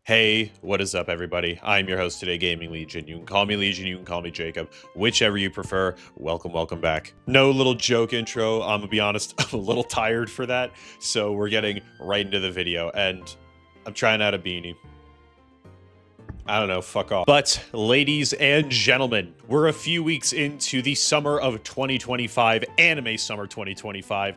Hey, what is up, everybody? I'm your host today, Gaming Legion. You can call me Legion, you can call me Jacob, whichever you prefer. Welcome back. No little joke intro. I'm gonna be honest, I'm a little tired for that, so we're getting right into the video, and I'm trying out a beanie. I don't know, fuck off. But, ladies and gentlemen, we're a few weeks into the summer of 2025, anime summer 2025.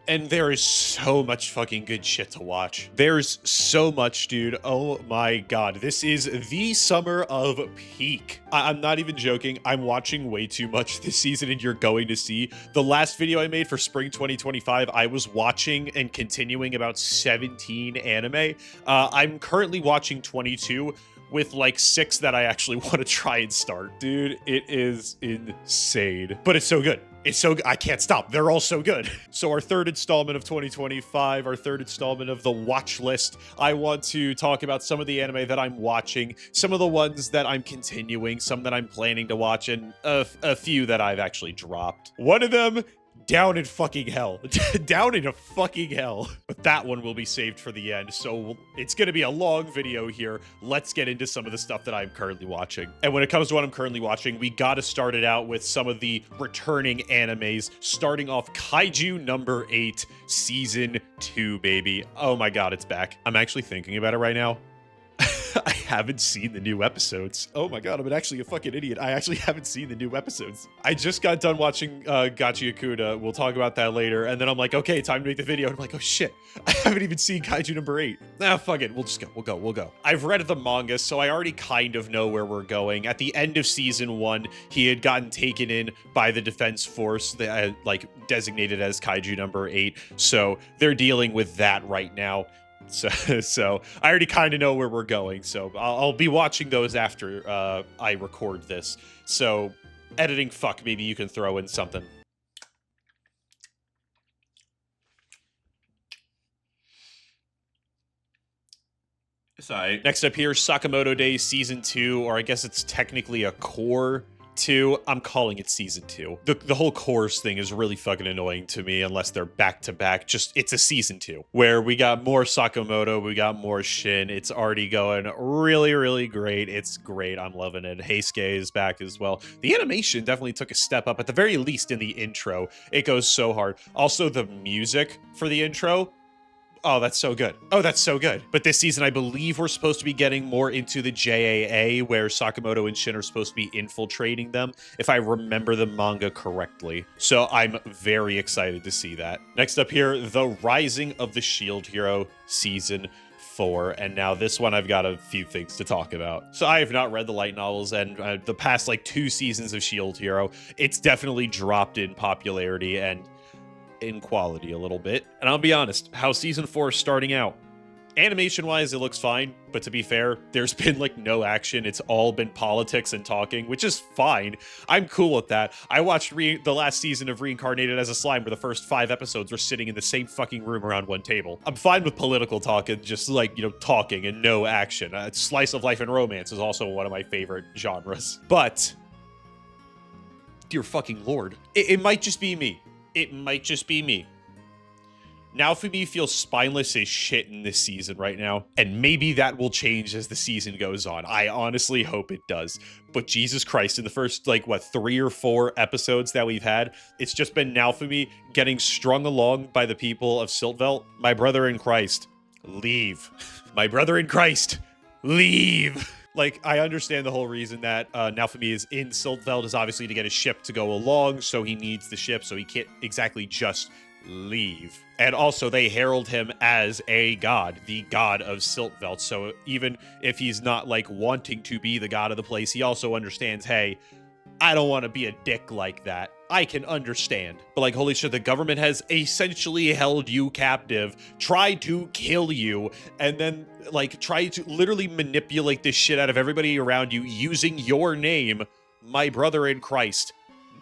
And there is so much fucking good shit to watch. There's so much, dude. Oh my god. This is the summer of peak. I'm not even joking. I'm watching way too much this season, and you're going to see. The last video I made for spring 2025, I was watching and continuing about 17 anime. I'm currently watching 22, with like 6 that I actually want to try and start. Dude, it is insane. But it's so good. It's so I can't stop. They're all so good. So our third installment of 2025, our third installment of the watch list, I want to talk about some of the anime that I'm watching, some of the ones that I'm continuing, some that I'm planning to watch, and a few that I've actually dropped. One of them, down in fucking hell. Down in a fucking hell. But that one will be saved for the end, so it's gonna be a long video here. Let's get into some of the stuff that I'm currently watching. And when it comes to what I'm currently watching, we gotta start it out with some of the returning animes, starting off Kaiju number 8, season 2, baby. Oh my god, it's back. I'm actually thinking about it right now. I haven't seen the new episodes. Oh my god, I'm actually a fucking idiot. I actually haven't seen the new episodes. I just got done watching Gachi Akuda. We'll talk about that later. And then I'm like, okay, time to make the video. And I'm like, oh shit, I haven't even seen Kaiju number 8. Nah, fuck it. We'll just go. We'll go. I've read the manga, so I already kind of know where we're going. At the end of season 1, he had gotten taken in by the Defense Force, that like designated as Kaiju number 8. So they're dealing with that right now. So I already kind of know where we're going, so I'll be watching those after I record this. So editing, fuck, maybe you can throw in something. Sorry. Next up here, Sakamoto Days Season 2, or I guess it's technically a core 2. I'm calling it Season 2. The whole course thing is really fucking annoying to me unless they're back-to-back. Just, it's a Season 2, where we got more Sakamoto, we got more Shin. It's already going really great. It's great. I'm loving it. Heisuke is back as well. The animation definitely took a step up, at the very least in the intro. It goes so hard. Also, the music for the intro, oh, that's so good. Oh, that's so good. But this season, I believe we're supposed to be getting more into the JAA, where Sakamoto and Shin are supposed to be infiltrating them, if I remember the manga correctly. So I'm very excited to see that. Next up here, The Rising of the Shield Hero, Season 4. And now this one, I've got a few things to talk about. So I have not read the light novels, and the past like 2 seasons of Shield Hero, it's definitely dropped in popularity and in quality a little bit. And I'll be honest, how season 4 is starting out, animation wise, it looks fine, but to be fair, there's been like no action. It's all been politics and talking, which is fine. I'm cool with that. I watched the last season of Reincarnated as a Slime, where the first 5 episodes were sitting in the same fucking room around one table. I'm fine with political talk and just like, you know, talking and no action. Slice of life and romance is also one of my favorite genres. But dear fucking lord, it might just be me. It might just be me. Naofumi feels spineless as shit in this season right now, and maybe that will change as the season goes on. I honestly hope it does. But Jesus Christ, in the first, like, what, 3 or 4 episodes that we've had, it's just been Naofumi getting strung along by the people of Siltvelt. My brother in Christ, leave. My brother in Christ, leave. Like, I understand the whole reason that Naofumi is in Siltveld is obviously to get his ship to go along, so he needs the ship, so he can't exactly just leave. And also, they herald him as a god, the god of Siltveld, so even if he's not, like, wanting to be the god of the place, he also understands, hey, I don't want to be a dick like that. I can understand. But like, holy shit, the government has essentially held you captive, tried to kill you, and then like tried to literally manipulate this shit out of everybody around you using your name, my brother in Christ.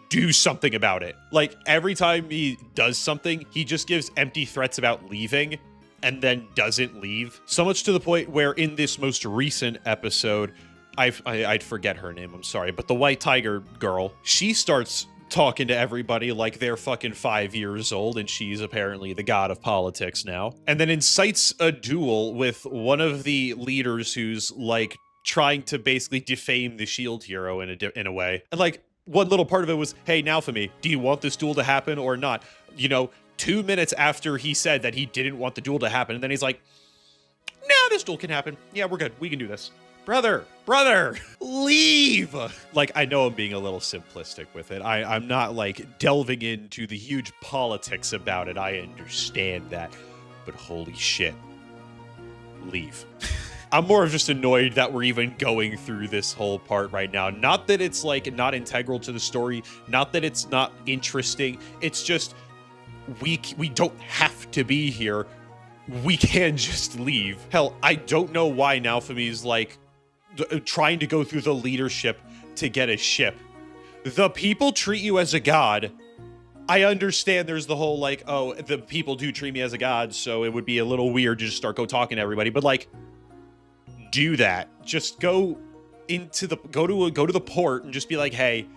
Do something about it. Like, every time he does something, he just gives empty threats about leaving and then doesn't leave. So much to the point where in this most recent episode, I'd forget her name, I'm sorry, but the White Tiger girl, she starts talking to everybody like they're fucking 5 years old, and she's apparently the god of politics now. And then incites a duel with one of the leaders who's like trying to basically defame the shield hero in a way. And like one little part of it was, hey, now for me, do you want this duel to happen or not? You know, 2 minutes after he said that he didn't want the duel to happen, and then he's like, nah, this duel can happen. Yeah, we're good. We can do this. Brother, leave. Like, I know I'm being a little simplistic with it. I'm not like delving into the huge politics about it. I understand that. But holy shit, leave. I'm more of just annoyed that we're even going through this whole part right now. Not that it's like not integral to the story, not that it's not interesting. It's just we don't have to be here. We can just leave. Hell, I don't know why Naofami's like trying to go through the leadership to get a ship. The people treat you as a god. I understand there's the whole like, oh, the people do treat me as a god, so it would be a little weird to just start talking to everybody, but like, do that. Just go to the port and just be like, hey,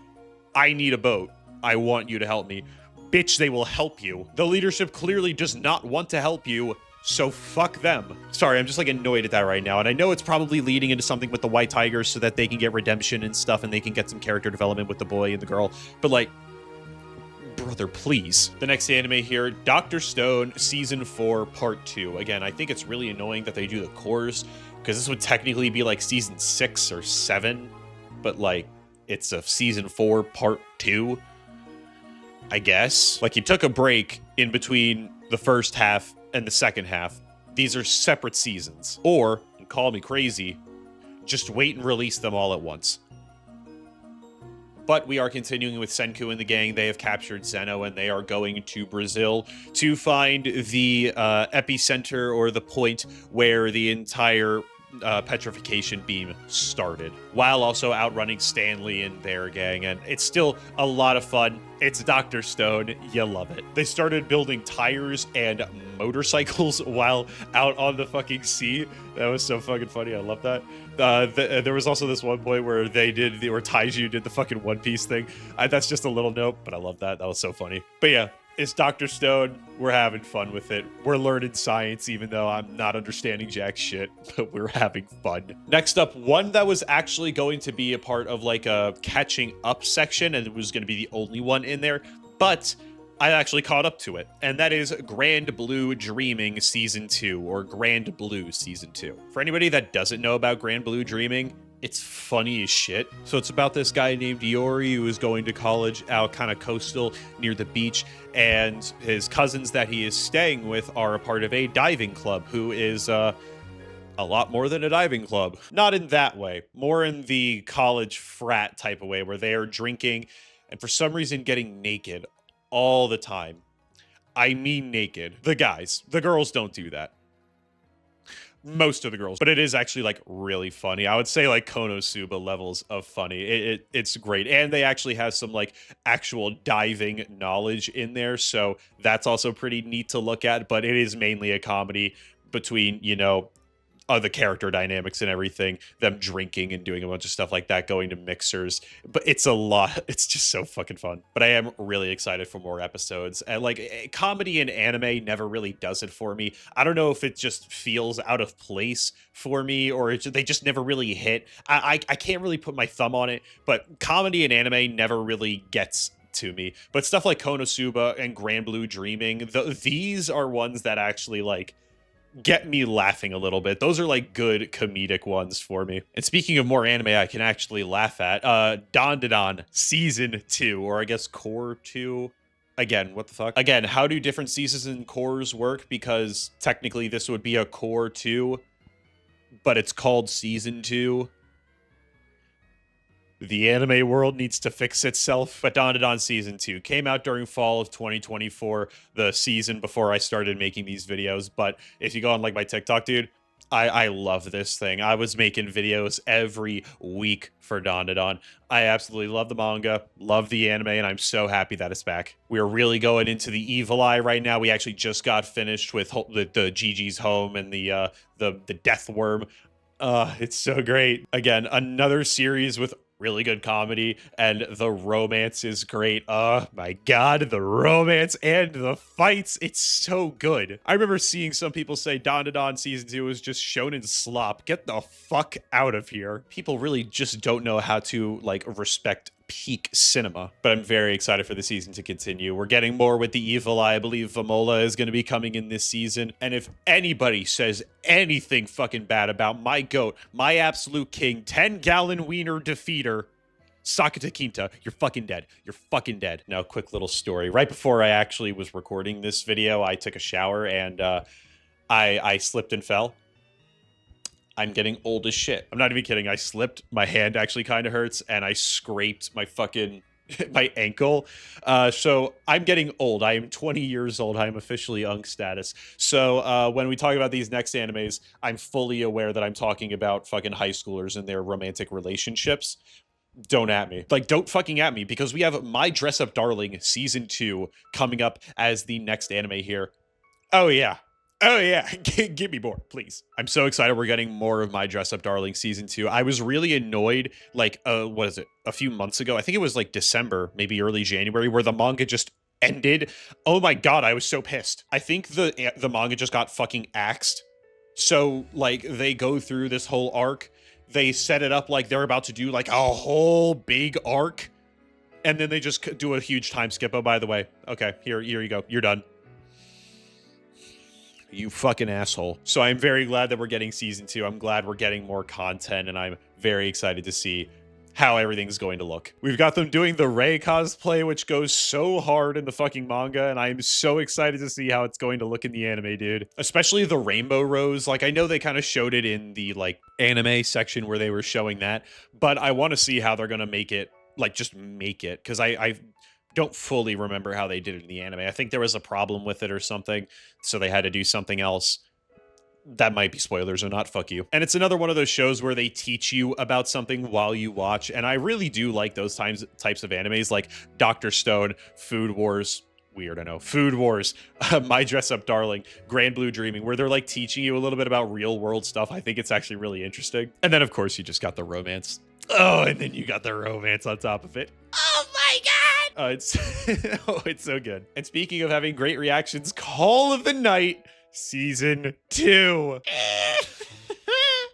I need a boat. I want you to help me. Bitch, they will help you. The leadership clearly does not want to help you, so fuck them. Sorry, I'm just like annoyed at that right now. And I know it's probably leading into something with the White Tigers so that they can get redemption and stuff and they can get some character development with the boy and the girl. But like, brother, please. The next anime here, Dr. Stone, Season 4, Part 2. Again, I think it's really annoying that they do the cores because this would technically be like Season 6 or 7. But like, it's a Season 4, Part 2. I guess. Like, you took a break in between the first half and the second half. These are separate seasons. Or, and call me crazy, just wait and release them all at once. But we are continuing with Senku and the gang. They have captured Zeno and they are going to Brazil to find the epicenter or the point where the entire petrification beam started, while also outrunning Stanley and their gang. And it's still a lot of fun. It's Dr. Stone. You love it. They started building tires and motorcycles while out on the fucking sea. That was so fucking funny. I love that. There was also this one point where Taiju did the fucking One Piece thing. That's just a little note, but I love that. That was so funny. But yeah, it's Dr. Stone. We're having fun with it. We're learning science, even though I'm not understanding jack shit, but we're having fun. Next up, one that was actually going to be a part of like a catching up section, and it was going to be the only one in there, but I actually caught up to it, and that is Grand Blue Dreaming Season 2, or Grand Blue Season 2. For anybody that doesn't know about Grand Blue Dreaming, it's funny as shit. So it's about this guy named Iori who is going to college out kind of coastal near the beach, and his cousins that he is staying with are a part of a diving club who is a lot more than a diving club. Not in that way, more in the college frat type of way where they are drinking and for some reason getting naked all the time. I mean naked. The guys. The girls don't do that. Most of the girls, but it is actually like really funny. I would say like Konosuba levels of funny. It's great, and they actually have some like actual diving knowledge in there, so that's also pretty neat to look at. But it is mainly a comedy between, you know, the character dynamics and everything, them drinking and doing a bunch of stuff like that, going to mixers. But it's a lot. It's just so fucking fun. But I am really excited for more episodes. And like, comedy and anime never really does it for me. I don't know if it just feels out of place for me, or they just never really hit. I can't really put my thumb on it, but comedy and anime never really gets to me. But stuff like Konosuba and Grand Blue Dreaming, these are ones that actually like get me laughing a little bit. Those are like good comedic ones for me. And speaking of more anime I can actually laugh at, Dandadan Season 2, or I guess Core 2. Again, what the fuck? Again, how do different seasons and cores work? Because technically this would be a Core 2, but it's called Season 2. The anime world needs to fix itself. But Dandadan Season 2 came out during fall of 2024, the season before I started making these videos. But if you go on like my TikTok, dude, I love this thing. I was making videos every week for Dandadan. I absolutely love the manga, love the anime, and I'm so happy that it's back. We are really going into the evil eye right now. We actually just got finished with the Gigi's Home and the Death Worm. It's so great. Again, another series with really good comedy, and the romance is great. Oh my god, the romance and the fights, it's so good. I remember seeing some people say Don to Don season 2 was just shonen slop. Get the fuck out of here. People really just don't know how to like respect peak cinema, but I'm very excited for the season to continue. We're getting more with the evil eye. I believe Vamola is going to be coming in this season, and if anybody says anything fucking bad about my goat, my absolute king, 10-gallon wiener defeater, Sakata Quinta, you're fucking dead. You're fucking dead. Now, quick little story. Right before I actually was recording this video, I took a shower and I slipped and fell. I'm getting old as shit. I'm not even kidding. I slipped. My hand actually kind of hurts, and I scraped my fucking my ankle. So I'm getting old. I am 20 years old. I am officially Unk status. So when we talk about these next animes, I'm fully aware that I'm talking about fucking high schoolers and their romantic relationships. Don't at me. Like, don't fucking at me, because we have My Dress Up Darling Season 2 coming up as the next anime here. Oh, yeah. Oh, yeah. Give me more, please. I'm so excited we're getting more of My Dress Up Darling Season 2. I was really annoyed, like, what is it? A few months ago. I think it was, like, December, maybe early January, where the manga just ended. Oh, my God, I was so pissed. I think the manga just got fucking axed. So, like, they go through this whole arc. They set it up like they're about to do, like, a whole big arc. And then they just do a huge time skip. Oh, by the way. Okay, here you go. You're done. You fucking asshole. So I'm very glad that we're getting season 2. I'm glad we're getting more content, and I'm very excited to see how everything's going to look. We've got them doing the Rei cosplay, which goes so hard in the fucking manga, and I'm so excited to see how it's going to look in the anime, dude. Especially the Rainbow Rose. Like, I know they kind of showed it in the, like, anime section where they were showing that, but I want to see how they're going to make it, like, just make it, because I don't fully remember how they did it in the anime. I think there was a problem with it or something, so they had to do something else. That might be spoilers or not, fuck you. And it's another one of those shows where they teach you about something while you watch, and I really do like those types of animes, like Dr. Stone, Food Wars, weird, I know, Food Wars, My Dress Up Darling, Grand Blue Dreaming, where they're like teaching you a little bit about real world stuff. I think it's actually really interesting. And then of course you just got the romance. Oh, and then you got the romance on top of it. Oh my God! It's so good. And speaking of having great reactions, Call of the Night Season 2.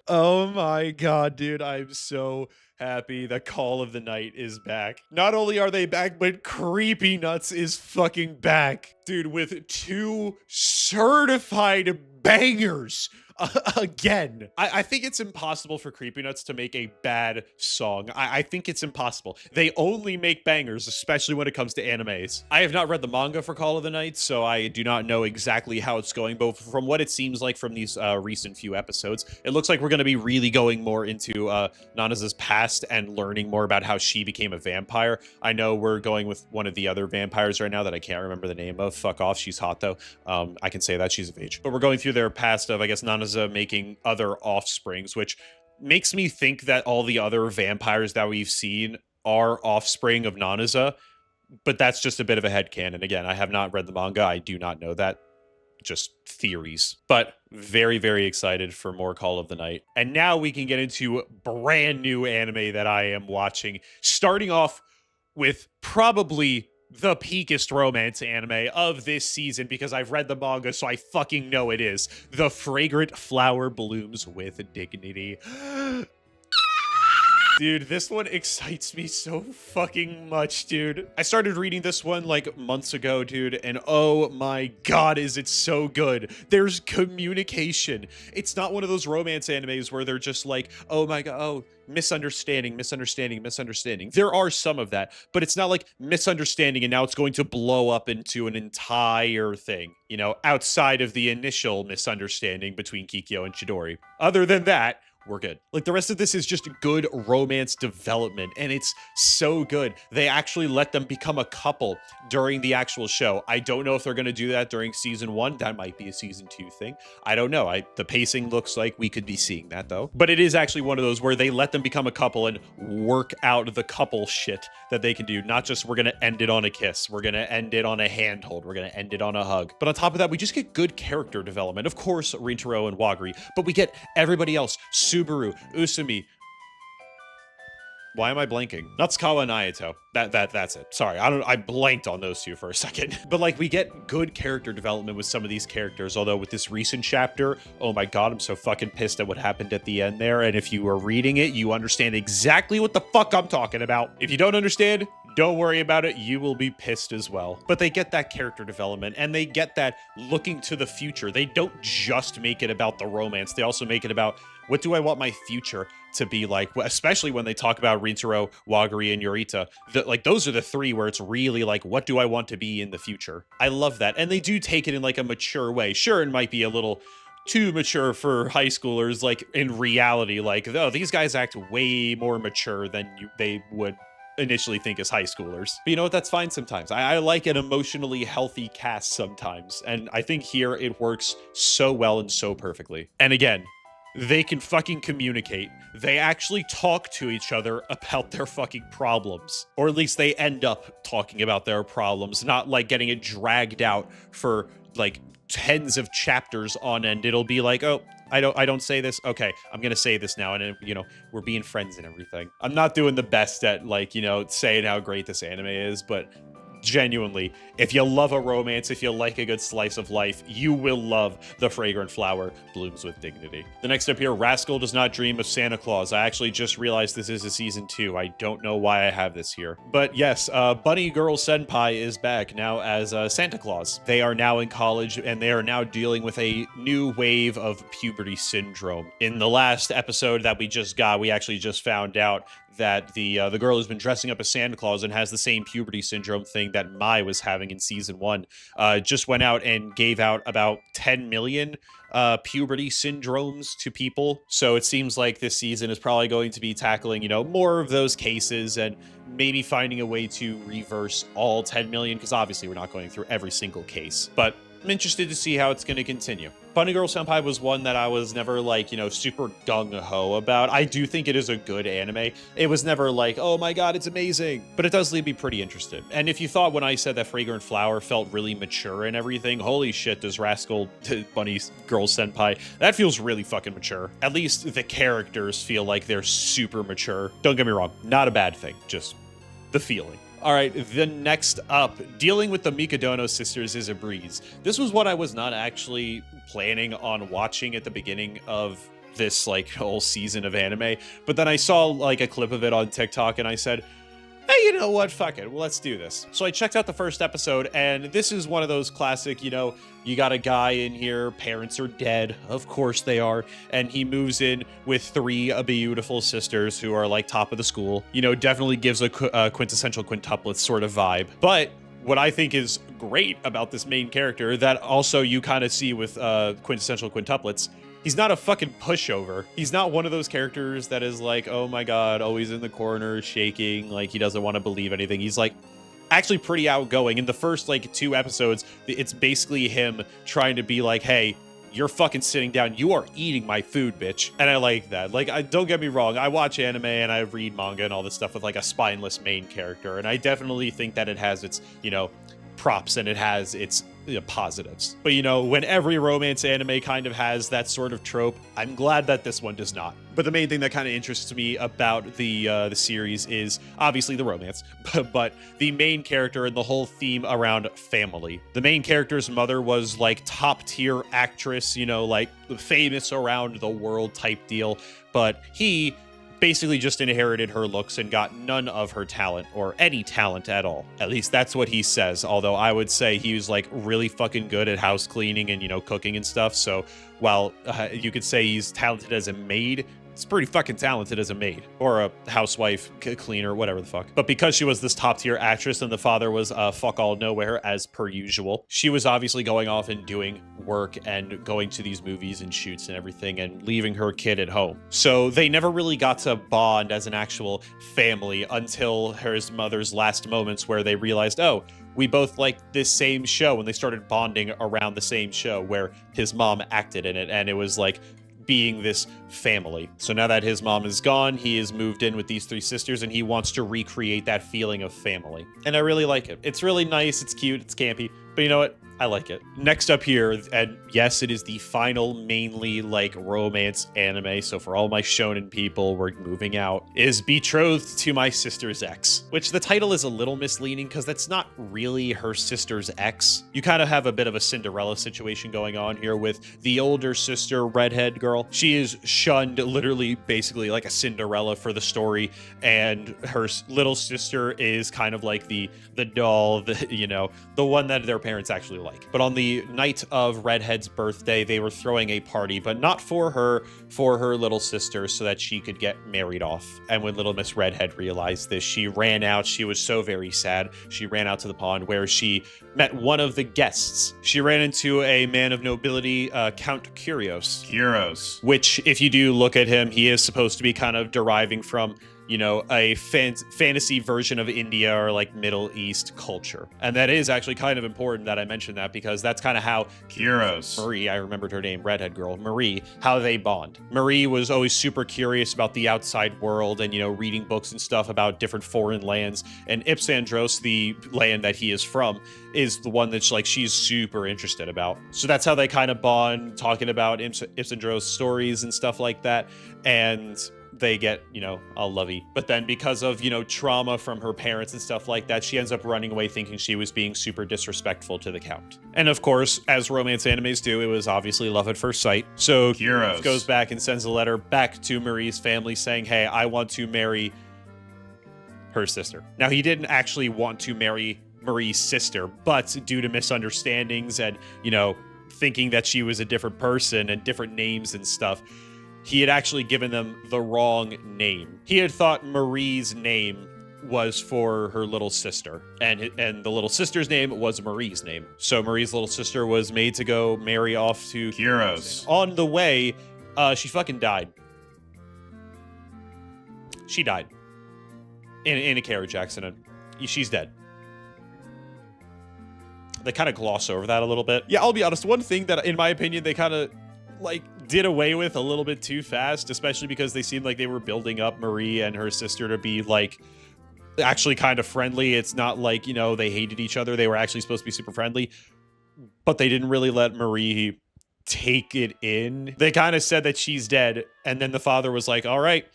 Oh my God, dude. I'm so happy that Call of the Night is back. Not only are they back, but Creepy Nuts is fucking back. Dude, with 2 certified bangers. Again, I think it's impossible for Creepy Nuts to make a bad song. I think it's impossible. They only make bangers, especially when it comes to animes. I have not read the manga for Call of the Night, so I do not know exactly how it's going, but from what it seems like from these recent few episodes, it looks like we're going to be really going more into Nanaza's past and learning more about how she became a vampire. I know we're going with one of the other vampires right now that I can't remember the name of. Fuck off, she's hot though. I can say that, she's of age. But we're going through their past of, I guess, Nanaza making other offsprings, which makes me think that all the other vampires that we've seen are offspring of Nanaza, but that's just a bit of a headcanon. Again, I have not read the manga. I do not know that. Just theories. But very, very excited for more Call of the Night. And now we can get into brand new anime that I am watching, starting off with probably the peakest romance anime of this season, because I've read the manga, so I fucking know it is. The Fragrant Flower Blooms with Dignity. Dude, this one excites me so fucking much, dude. I started reading this one like months ago, dude, and oh my God, is it so good. There's communication. It's not one of those romance animes where they're just like, oh my God, oh, misunderstanding. There are some of that, but it's not like misunderstanding and now it's going to blow up into an entire thing, you know, outside of the initial misunderstanding between Kikyo and Chidori. Other than that, we're good. Like, the rest of this is just good romance development, and it's so good. They actually let them become a couple during the actual show. I don't know if they're going to do that during season 1. That might be a season 2 thing. I don't know. The pacing looks like we could be seeing that, though. But it is actually one of those where they let them become a couple and work out the couple shit that they can do. Not just, we're going to end it on a kiss. We're going to end it on a handhold. We're going to end it on a hug. But on top of that, we just get good character development. Of course, Rintaro and Wagri, but we get everybody else. Subaru, Usumi, Why am I blanking? Natsukawa and Ayato. That's it. Sorry, I blanked on those two for a second. But like, we get good character development with some of these characters, although with this recent chapter, oh my god, I'm so fucking pissed at what happened at the end there. And if you are reading it, you understand exactly what the fuck I'm talking about. If you don't understand, don't worry about it, you will be pissed as well. But they get that character development, and they get that looking to the future. They don't just make it about the romance, they also make it about, what do I want my future to be like? Especially when they talk about Rintaro, Wagari, and Yorita. Like, those are the three where it's really like, what do I want to be in the future? I love that. And they do take it in like a mature way. Sure, it might be a little too mature for high schoolers, like in reality, like, oh, these guys act way more mature than they would initially think as high schoolers. But you know what? That's fine sometimes. I like an emotionally healthy cast sometimes. And I think here it works so well and so perfectly. And again, they can fucking communicate. They actually talk to each other about their fucking problems. Or at least they end up talking about their problems, not like getting it dragged out for like tens of chapters on end. It'll be like, oh, I don't say this. Okay, I'm gonna say this now, and you know, we're being friends and everything. I'm not doing the best at, like, you know, saying how great this anime is, but genuinely, if you love a romance, if you like a good slice of life, you will love The Fragrant Flower Blooms with Dignity. The next up here, Rascal Does Not Dream of Santa Claus. I actually just realized this is a season 2. I don't know why I have this here. But yes, Bunny Girl Senpai is back now as Santa Claus. They are now in college, and they are now dealing with a new wave of puberty syndrome. In the last episode that we just got, we actually just found out that the girl who's been dressing up as Santa Claus and has the same puberty syndrome thing that Mai was having in season 1, just went out and gave out about 10 million puberty syndromes to people. So it seems like this season is probably going to be tackling, you know, more of those cases and maybe finding a way to reverse all 10 million, because obviously we're not going through every single case. But I'm interested to see how it's going to continue. Bunny Girl Senpai was one that I was never, like, you know, super gung-ho about. I do think it is a good anime. It was never like, oh my god, it's amazing. But it does leave me pretty interested. And if you thought when I said that Fragrant Flower felt really mature and everything, holy shit, does Rascal Bunny Girl Senpai, that feels really fucking mature. At least the characters feel like they're super mature. Don't get me wrong, not a bad thing, just the feeling. All right, the next up, dealing with the Mikadono sisters is a breeze. This was what I was not actually planning on watching at the beginning of this, like, whole season of anime, but then I saw, like, a clip of it on TikTok, and I said, hey, you know what, fuck it, well, let's do this. So I checked out the first episode, and this is one of those classic, you know, you got a guy in here, parents are dead, of course they are, and he moves in with 3 beautiful sisters who are like top of the school. You know, definitely gives a quintessential quintuplets sort of vibe. But what I think is great about this main character that also you kind of see with quintessential quintuplets, he's not a fucking pushover. He's not one of those characters that is like, oh my god, always in the corner, shaking, like he doesn't want to believe anything. He's like actually pretty outgoing. In the first like 2 episodes, it's basically him trying to be like, hey, you're fucking sitting down, you are eating my food, bitch. And I like that. Like, don't get me wrong, I watch anime and I read manga and all this stuff with like a spineless main character, and I definitely think that it has its, you know, props and it has its, you know, positives. But you know, when every romance anime kind of has that sort of trope, I'm glad that this one does not. But the main thing that kind of interests me about the series is obviously the romance, but the main character and the whole theme around family. The main character's mother was like top tier actress, you know, like famous around the world type deal, but he basically just inherited her looks and got none of her talent, or any talent at all. At least that's what he says, although I would say he was like really fucking good at house cleaning and, you know, cooking and stuff. So while you could say he's talented as a maid, it's pretty fucking talented as a maid or a housewife, cleaner, whatever the fuck. But because she was this top tier actress and the father was fuck all nowhere as per usual, she was obviously going off and doing work and going to these movies and shoots and everything and leaving her kid at home. So they never really got to bond as an actual family until her mother's last moments, where they realized, oh, we both like this same show, and they started bonding around the same show where his mom acted in it, and it was like being this family. So now that his mom is gone, he has moved in with these 3 sisters and he wants to recreate that feeling of family. And I really like it. It's really nice, it's cute, it's campy, but you know what? I like it. Next up here, and yes, it is the final mainly like romance anime. So for all my shonen people, we're moving out, is Betrothed to My Sister's Ex, which the title is a little misleading because that's not really her sister's ex. You kind of have a bit of a Cinderella situation going on here with the older sister, redhead girl. She is shunned literally basically like a Cinderella for the story, and her little sister is kind of like the doll, the one that their parents actually like. But on the night of Redhead's birthday, they were throwing a party, but not for her little sister, so that she could get married off. And when little Miss Redhead realized this, she ran out. She was so very sad. She ran out to the pond where she met one of the guests. She ran into a man of nobility, Count Curios. Which, if you do look at him, he is supposed to be kind of deriving from a fantasy version of India or like Middle East culture. And that is actually kind of important that I mentioned that, because that's kind of how Marie, I remembered her name, redhead girl, Marie, how they bond. Marie was always super curious about the outside world and, reading books and stuff about different foreign lands. And Ipsandros, the land that he is from, is the one that's like she's super interested about. So that's how they kind of bond, talking about Ipsandros stories and stuff like that. And they get, all lovey. But then because of, trauma from her parents and stuff like that, she ends up running away thinking she was being super disrespectful to the Count. And of course, as romance animes do, it was obviously love at first sight. So Curios goes back and sends a letter back to Marie's family saying, hey, I want to marry her sister. Now, he didn't actually want to marry Marie's sister, but due to misunderstandings and, thinking that she was a different person and different names and stuff, he had actually given them the wrong name. He had thought Marie's name was for her little sister, and the little sister's name was Marie's name. So Marie's little sister was made to go marry off to Curios. On the way, she fucking died. She died in a carriage accident. She's dead. They kind of gloss over that a little bit. Yeah, I'll be honest. One thing that, in my opinion, they kind of did away with a little bit too fast, especially because they seemed like they were building up Marie and her sister to be actually kind of friendly. It's not like, they hated each other. They were actually supposed to be super friendly, but they didn't really let Marie take it in. They kind of said that she's dead, and then the father was like, all right,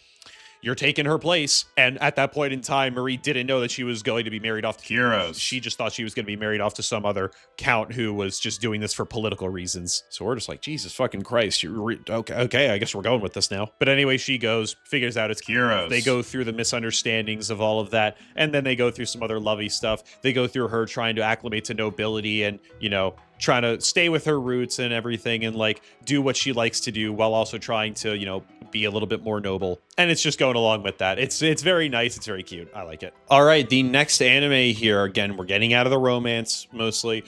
you're taking her place. And at that point in time, Marie didn't know that she was going to be married off to Curios. She just thought she was going to be married off to some other count who was just doing this for political reasons. So we're just like, Jesus fucking Christ. Okay, I guess we're going with this now. But anyway, she goes, figures out it's Curios. They go through the misunderstandings of all of that. And then they go through some other lovey stuff. They go through her trying to acclimate to nobility and, trying to stay with her roots and everything and do what she likes to do while also trying to, be a little bit more noble. And it's just going along with that. It's very nice. It's very cute. I like it. All right. The next anime here, again, we're getting out of the romance mostly.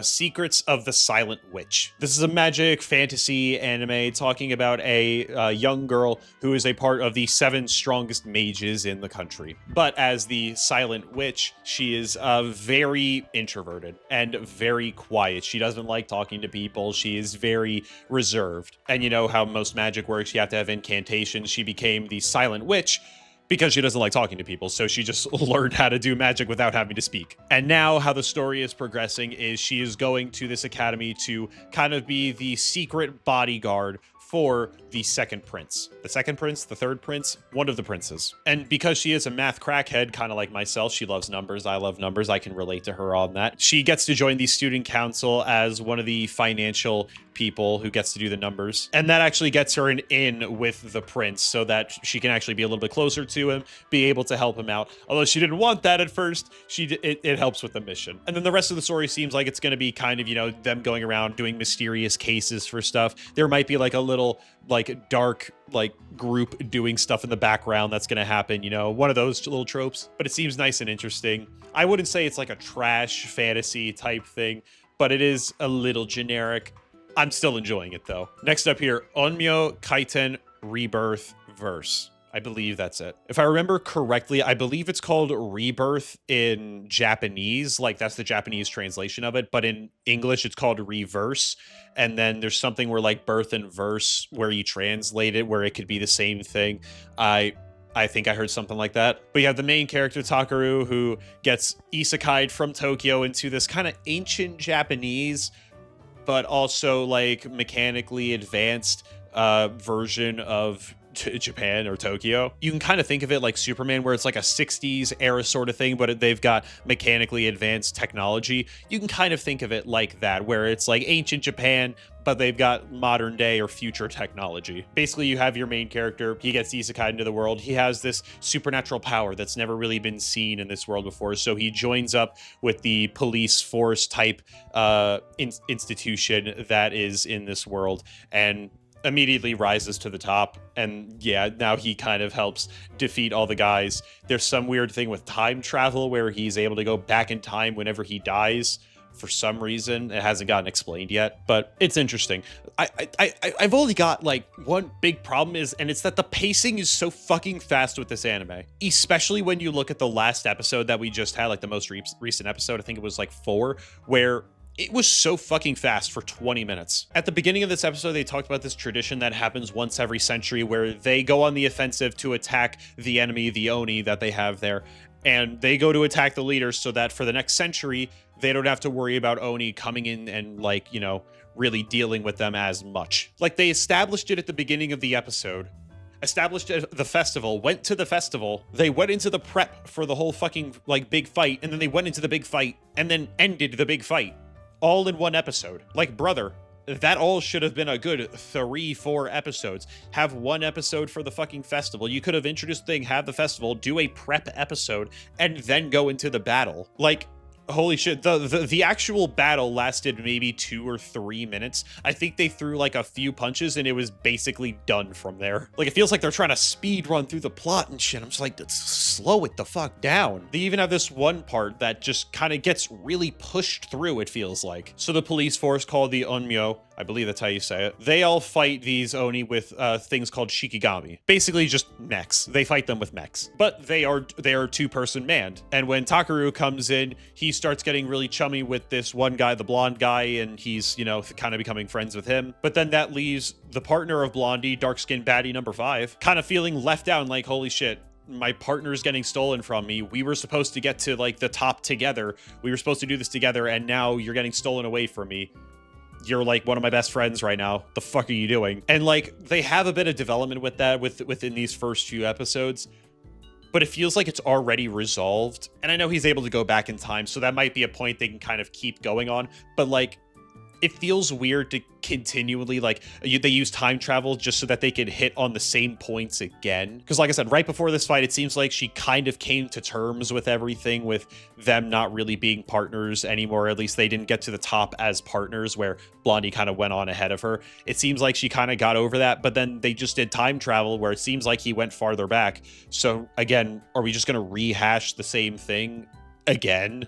Secrets of the Silent Witch. This is a magic fantasy anime talking about a young girl who is a part of the 7 strongest mages in the country. But as the Silent Witch, she is very introverted and very quiet. She doesn't like talking to people. She is very reserved. And you know how most magic works. You have to have incantations. She became the Silent Witch because she doesn't like talking to people, so she just learned how to do magic without having to speak. And now how the story is progressing is she is going to this academy to kind of be the secret bodyguard for the second prince. The second prince, the third prince, one of the princes. And because she is a math crackhead, kind of like myself, she loves numbers, I love numbers, I can relate to her on that. She gets to join the student council as one of the financial people who gets to do the numbers. And that actually gets her an in with the prince so that she can actually be a little bit closer to him, be able to help him out. Although she didn't want that at first, it helps with the mission. And then the rest of the story seems like it's going to be kind of, them going around doing mysterious cases for stuff. There might be a little dark group doing stuff in the background that's going to happen, one of those little tropes. But it seems nice and interesting. I wouldn't say it's like a trash fantasy type thing, but it is a little generic. I'm still enjoying it though. Next up here, Onmyo Kaiten Rebirth Verse. I believe that's it. If I remember correctly, I believe it's called Rebirth in Japanese. That's the Japanese translation of it. But in English, it's called Reverse. And then there's something where birth and verse where you translate it, where it could be the same thing. I think I heard something like that. But you have the main character, Takaru, who gets isekai'd from Tokyo into this kind of ancient Japanese, but also like mechanically advanced version of Japan or Tokyo. You can kind of think of it like Superman, where it's like a 60s era sort of thing, but they've got mechanically advanced technology. You can kind of think of it like that, where it's like ancient Japan, but they've got modern day or future technology. Basically, you have your main character. He gets isekai into the world. He has this supernatural power that's never really been seen in this world before. So he joins up with the police force type institution that is in this world, and immediately rises to the top. And yeah, now he kind of helps defeat all the guys. There's some weird thing with time travel where he's able to go back in time whenever he dies for some reason. It hasn't gotten explained yet, but it's interesting. I've only got like one big problem and it's that the pacing is so fucking fast with this anime, especially when you look at the last episode that we just had, like the most recent episode. I think it was like 4, where it was so fucking fast for 20 minutes. At the beginning of this episode, they talked about this tradition that happens once every century where they go on the offensive to attack the enemy, the Oni that they have there. And they go to attack the leaders so that for the next century, they don't have to worry about Oni coming in and like, you know, really dealing with them as much. Like they established it at the beginning of the episode, established the festival, went to the festival, they went into the prep for the whole fucking like big fight, and then they went into the big fight and then ended the big fight. All in one episode. Like, brother, that all should have been a good 3-4 episodes. Have one episode for the fucking festival. You could have introduced the thing, have the festival, do a prep episode, and then go into the battle. Like, holy shit, the actual battle lasted maybe 2 or 3 minutes. I think they threw like a few punches and it was basically done from there. Like, it feels like they're trying to speed run through the plot and shit. I'm just like, slow it the fuck down. They even have this one part that just kind of gets really pushed through, it feels like. So the police force called the Onmyo, I believe that's how you say it, they all fight these Oni with things called Shikigami. Basically just mechs. They fight them with mechs. But they are two-person manned. And when Takaru comes in, he starts getting really chummy with this one guy, the blonde guy, and he's, you know, kind of becoming friends with him. But then that leaves the partner of Blondie, dark-skinned baddie number 5, kind of feeling left down, like, holy shit, my partner's getting stolen from me. We were supposed to get to like the top together. We were supposed to do this together, and now you're getting stolen away from me. You're like one of my best friends right now. The fuck are you doing? And like they have a bit of development with that within these first few episodes, but it feels like it's already resolved. And I know he's able to go back in time, so that might be a point they can kind of keep going on. But like, it feels weird to continually, like, they use time travel just so that they can hit on the same points again. Because like I said, right before this fight, it seems like she kind of came to terms with everything, with them not really being partners anymore. At least they didn't get to the top as partners, where Blondie kind of went on ahead of her. It seems like she kind of got over that, but then they just did time travel where it seems like he went farther back. So again, are we just going to rehash the same thing again?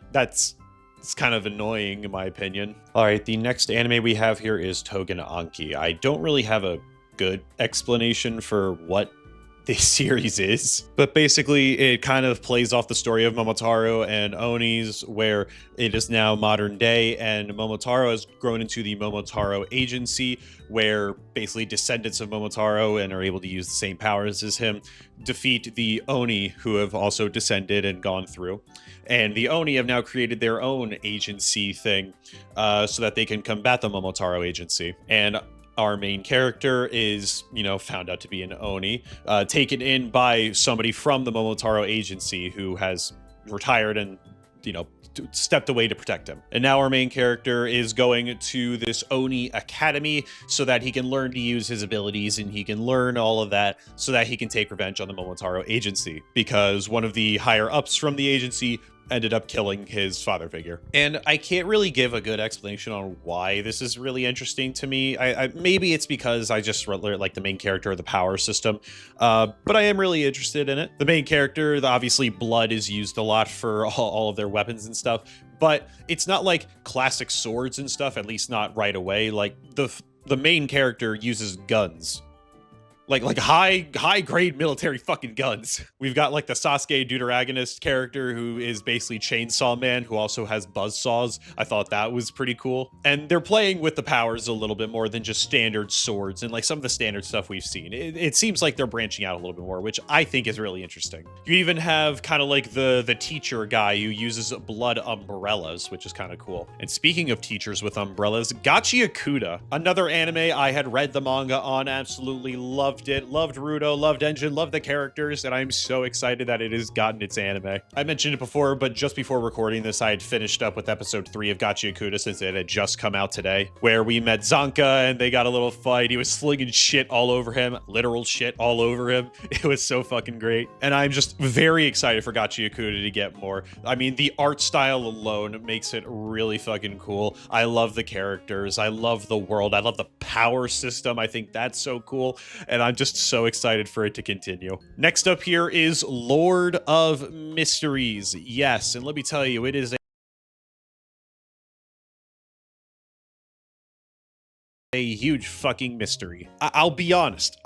It's kind of annoying, in my opinion. All right, the next anime we have here is Tougen Anki. I don't really have a good explanation for what this series is, but basically it kind of plays off the story of Momotaro and Onis, where it is now modern day, and Momotaro has grown into the Momotaro Agency, where basically descendants of Momotaro and are able to use the same powers as him defeat the Oni, who have also descended and gone through. And the Oni have now created their own agency thing so that they can combat the Momotaro Agency. And our main character is, you know, found out to be an Oni, taken in by somebody from the Momotaro Agency who has retired and, you know, stepped away to protect him. And now our main character is going to this Oni Academy so that he can learn to use his abilities, and he can learn all of that so that he can take revenge on the Momotaro Agency, because one of the higher ups from the agency ended up killing his father figure. And I can't really give a good explanation on why this is really interesting to me. I maybe it's because I just like the main character of the power system, but I am really interested in it. The main character, obviously blood is used a lot for all of their weapons and stuff, but it's not like classic swords and stuff, at least not right away. Like the main character uses guns. like high grade military fucking guns. We've got like the Sasuke Deuteragonist character who is basically Chainsaw Man, who also has buzzsaws. I thought that was pretty cool. And they're playing with the powers a little bit more than just standard swords and like some of the standard stuff we've seen. It seems like they're branching out a little bit more, which I think is really interesting. You even have kind of like the teacher guy who uses blood umbrellas, which is kind of cool. And speaking of teachers with umbrellas, Gachiakuda, another anime I had read the manga on, absolutely loved it, loved Rudo, loved Engine, loved the characters, and I'm so excited that it has gotten its anime. I mentioned it before, but just before recording this, I had finished up with episode 3 of Gachiakuda since it had just come out today, where we met Zanka and they got a little fight. He was slinging shit all over him, literal shit all over him. It was so fucking great. And I'm just very excited for Gachiakuda to get more. I mean, the art style alone makes it really fucking cool. I love the characters. I love the world. I love the power system. I think that's so cool. And I'm just so excited for it to continue. Next up here is Lord of Mysteries. Yes, and let me tell you, it is a huge fucking mystery. I'll be honest.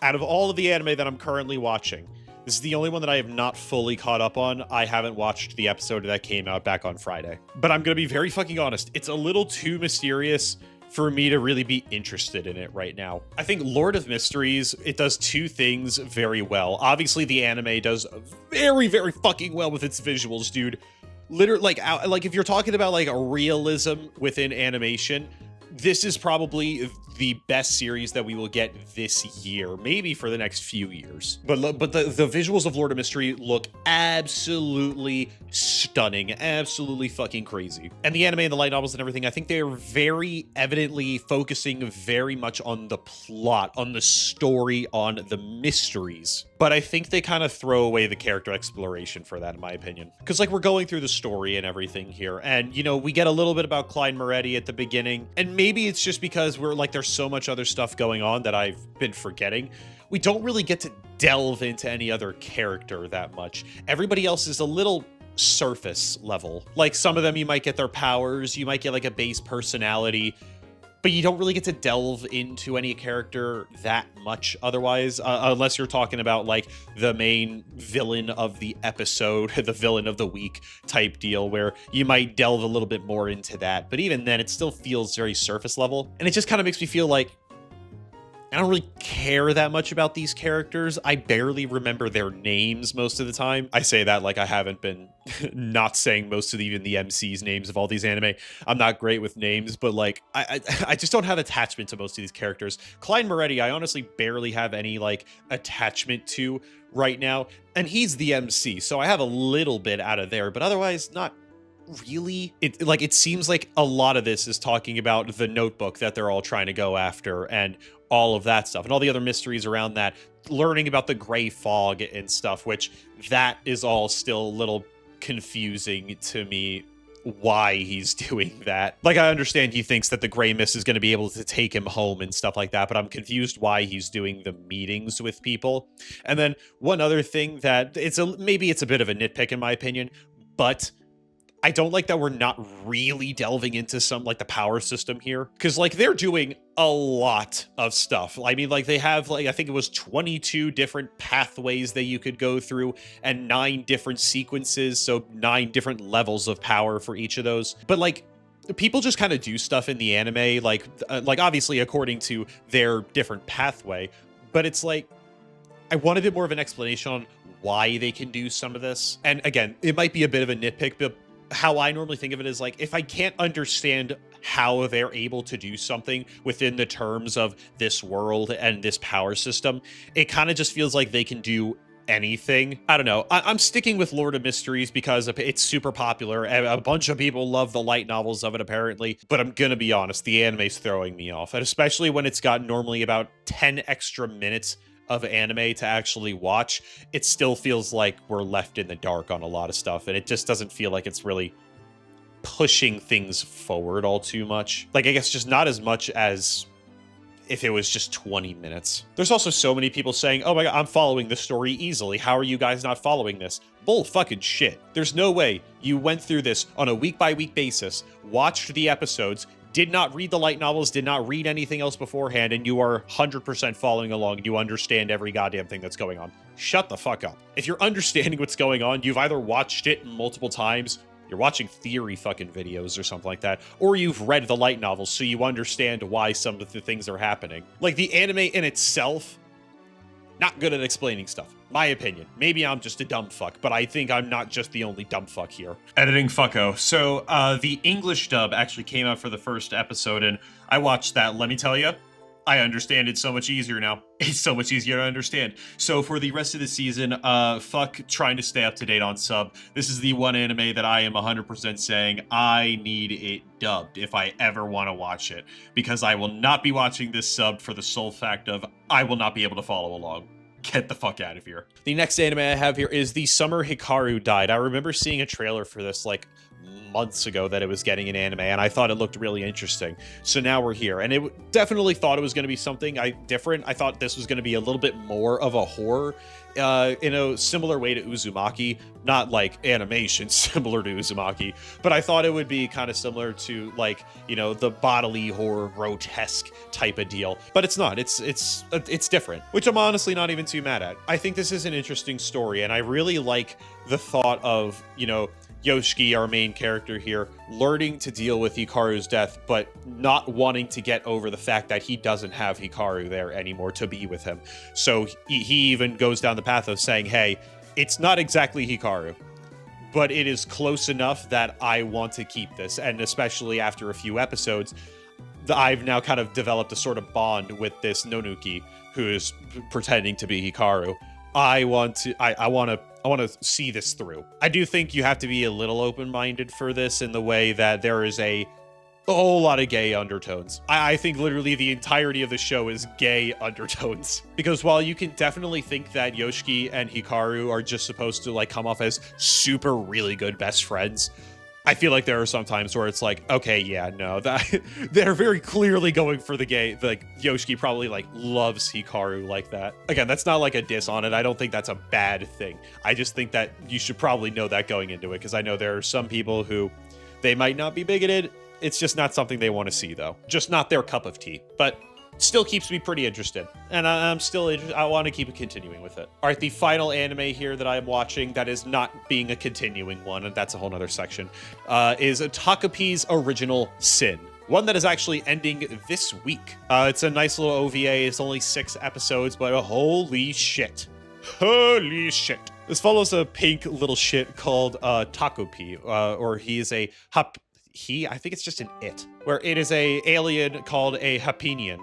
Out of all of the anime that I'm currently watching, this is the only one that I have not fully caught up on. I haven't watched the episode that came out back on Friday. But I'm gonna be very fucking honest. It's a little too mysterious for me to really be interested in it right now. I think Lord of Mysteries, it does two things very well. Obviously, the anime does very, very fucking well with its visuals, dude. Literally, like if you're talking about like a realism within animation, this is probably the best series that we will get this year, maybe for the next few years. But the visuals of Lord of Mystery look absolutely stunning, absolutely fucking crazy. And the anime and the light novels and everything, I think they're very evidently focusing very much on the plot, on the story, on the mysteries. But I think they kind of throw away the character exploration for that, in my opinion. Because like we're going through the story and everything here, and you know, we get a little bit about Klein Moretti at the beginning, and maybe it's just because we're like, there's so much other stuff going on that I've been forgetting. We don't really get to delve into any other character that much. Everybody else is a little surface level. Like some of them, you might get their powers, you might get like a base personality, but you don't really get to delve into any character that much otherwise, unless you're talking about like the main villain of the episode, the villain of the week type deal, where you might delve a little bit more into that. But even then, it still feels very surface level. And it just kind of makes me feel like I don't really care that much about these characters. I barely remember their names most of the time. I say that like I haven't been not saying most of even the MC's names of all these anime. I'm not great with names, but like I just don't have attachment to most of these characters. Klein Moretti, I honestly barely have any like attachment to right now, and he's the MC, so I have a little bit out of there, but otherwise not really. It seems like a lot of this is talking about the notebook that they're all trying to go after and all of that stuff and all the other mysteries around that, learning about the gray fog and stuff, which that is all still a little confusing to me why he's doing that. Like, I understand he thinks that the gray mist is going to be able to take him home and stuff like that, but I'm confused why he's doing the meetings with people. And then one other thing that maybe it's a bit of a nitpick in my opinion, but I don't like that we're not really delving into some like the power system here, because like they're doing a lot of stuff. I mean, like they have like, I think it was 22 different pathways that you could go through and 9 different sequences. So 9 different levels of power for each of those. But like people just kind of do stuff in the anime, like obviously according to their different pathway. But it's like, I want a bit more of an explanation on why they can do some of this. And again, it might be a bit of a nitpick, but how I normally think of it is like, if I can't understand how they're able to do something within the terms of this world and this power system, it kind of just feels like they can do anything. I don't know. I'm sticking with Lord of Mysteries because it's super popular. A bunch of people love the light novels of it, apparently. But I'm gonna be honest, the anime's throwing me off. And especially when it's got normally about 10 extra minutes of anime to actually watch, it still feels like we're left in the dark on a lot of stuff, and it just doesn't feel like it's really pushing things forward all too much. Like, I guess just not as much as if it was just 20 minutes. There's also so many people saying, oh my god, I'm following the story easily. How are you guys not following this? Bull fucking shit. There's no way you went through this on a week-by-week basis, watched the episodes, did not read the light novels, did not read anything else beforehand, and you are 100% following along, you understand every goddamn thing that's going on, shut the fuck up. If you're understanding what's going on, you've either watched it multiple times, you're watching theory fucking videos or something like that, or you've read the light novels so you understand why some of the things are happening. Like, the anime in itself, not good at explaining stuff. My opinion. Maybe I'm just a dumb fuck, but I think I'm not just the only dumb fuck here. Editing fucko. So, the English dub actually came out for the first episode, and I watched that. Let me tell you, I understand it so much easier now. It's so much easier to understand. So for the rest of the season, fuck trying to stay up to date on sub. This is the one anime that I am 100% saying I need it dubbed if I ever want to watch it, because I will not be watching this sub for the sole fact of I will not be able to follow along. Get the fuck out of here. The next anime I have here is The Summer Hikaru Died. I remember seeing a trailer for this like months ago that it was getting an anime, and I thought it looked really interesting. So now we're here, and it definitely thought it was going to be something different. I thought this was going to be a little bit more of a horror in a similar way to Uzumaki, not like animation similar to Uzumaki, but I thought it would be kind of similar to like, you know, the bodily horror grotesque type of deal, but it's not. It's different, which I'm honestly not even too mad at. I think this is an interesting story, and I really like the thought of, you know, Yoshiki, our main character here, learning to deal with Hikaru's death, but not wanting to get over the fact that he doesn't have Hikaru there anymore to be with him. So he even goes down the path of saying, hey, it's not exactly Hikaru, but it is close enough that I want to keep this. And especially after a few episodes, I've now kind of developed a sort of bond with this Nonuki, who is pretending to be Hikaru. I want to see this through. I do think you have to be a little open-minded for this in the way that there is a whole lot of gay undertones. I think literally the entirety of the show is gay undertones. Because while you can definitely think that Yoshiki and Hikaru are just supposed to like come off as super really good best friends, I feel like there are some times where it's like, okay, yeah, no, that they're very clearly going for the gay. Like Yoshiki probably like loves Hikaru like that. Again, that's not like a diss on it. I don't think that's a bad thing. I just think that you should probably know that going into it, because I know there are some people who they might not be bigoted. It's just not something they want to see, though. Just not their cup of tea. But still keeps me pretty interested, and I'm still interested. I want to keep continuing with it. All right, the final anime here that I'm watching that is not being a continuing one, and that's a whole nother section, is Takapi's Original Sin. One that is actually ending this week. It's a nice little OVA. It's only 6 episodes, but holy shit. Holy shit. This follows a pink little shit called Takupi, or he is a I think it's just an it, where it is a alien called a Happian,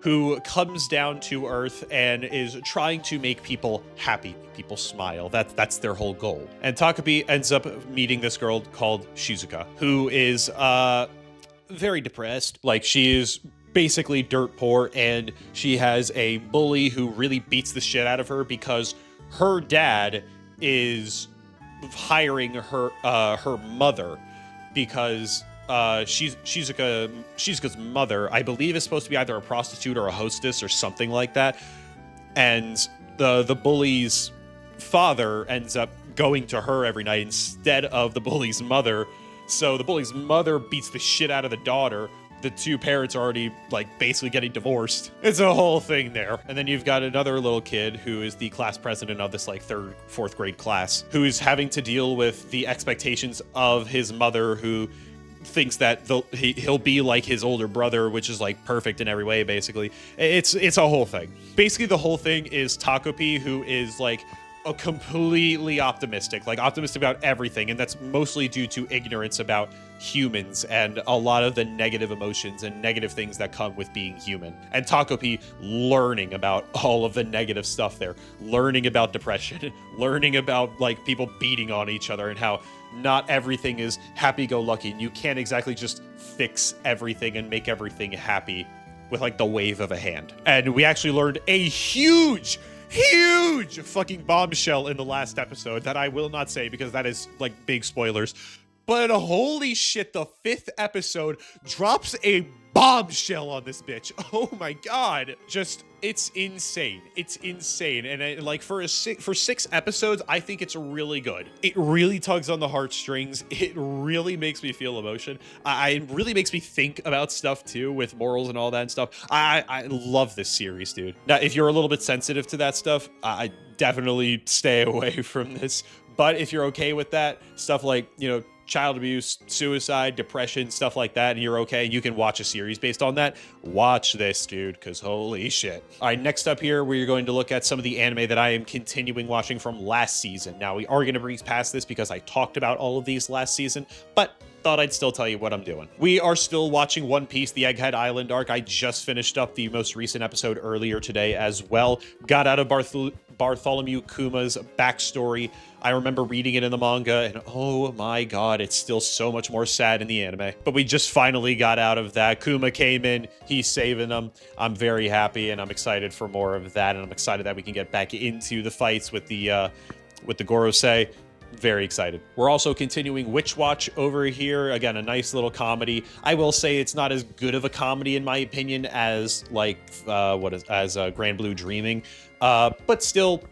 who comes down to Earth and is trying to make people happy, make people smile. That's their whole goal. And Takapi ends up meeting this girl called Shizuka, who is very depressed. Like, she is basically dirt poor, and she has a bully who really beats the shit out of her because her dad is hiring her mother, because Shizuka's mother, I believe, is supposed to be either a prostitute or a hostess or something like that. And the bully's father ends up going to her every night instead of the bully's mother. So the bully's mother beats the shit out of the daughter. The two parents are already like basically getting divorced. It's a whole thing there. And then you've got another little kid who is the class president of this like 3rd, 4th grade class, who is having to deal with the expectations of his mother, who thinks that he'll be like his older brother, which is like perfect in every way. Basically, it's a whole thing. Basically, the whole thing is Takupi, who is like a completely optimistic about everything, and that's mostly due to ignorance about humans and a lot of the negative emotions and negative things that come with being human. And Takupi learning about all of the negative stuff there, learning about depression, learning about like people beating on each other, and how not everything is happy-go-lucky, and you can't exactly just fix everything and make everything happy with like the wave of a hand. And we actually learned a huge fucking bombshell in the last episode that I will not say because that is like big spoilers. But holy shit, the 5th episode drops a bombshell on this bitch. Oh my god. Just, it's insane. It's insane. And like for 6 episodes, I think it's really good. It really tugs on the heartstrings. It really makes me feel emotion. It really makes me think about stuff too, with morals and all that and stuff. I love this series, dude. Now, if you're a little bit sensitive to that stuff, I definitely stay away from this. But if you're okay with that, stuff like, you know, child abuse, suicide, depression, stuff like that, and you're okay, and you can watch a series based on that, watch this, dude, because holy shit. All right, next up here, we're going to look at some of the anime that I am continuing watching from last season. Now, we are going to breeze past this because I talked about all of these last season, but thought I'd still tell you what I'm doing. We are still watching One Piece, the Egghead Island arc. I just finished up the most recent episode earlier today as well. Got out of Bartholomew Kuma's backstory. I remember reading it in the manga, and oh my god, it's still so much more sad in the anime. But we just finally got out of that. Kuma came in, he's saving them. I'm very happy, and I'm excited for more of that, and I'm excited that we can get back into the fights with the Gorosei. Very excited. We're also continuing Witch Watch over here. Again, a nice little comedy. I will say it's not as good of a comedy in my opinion as like Grand Blue Dreaming, but still,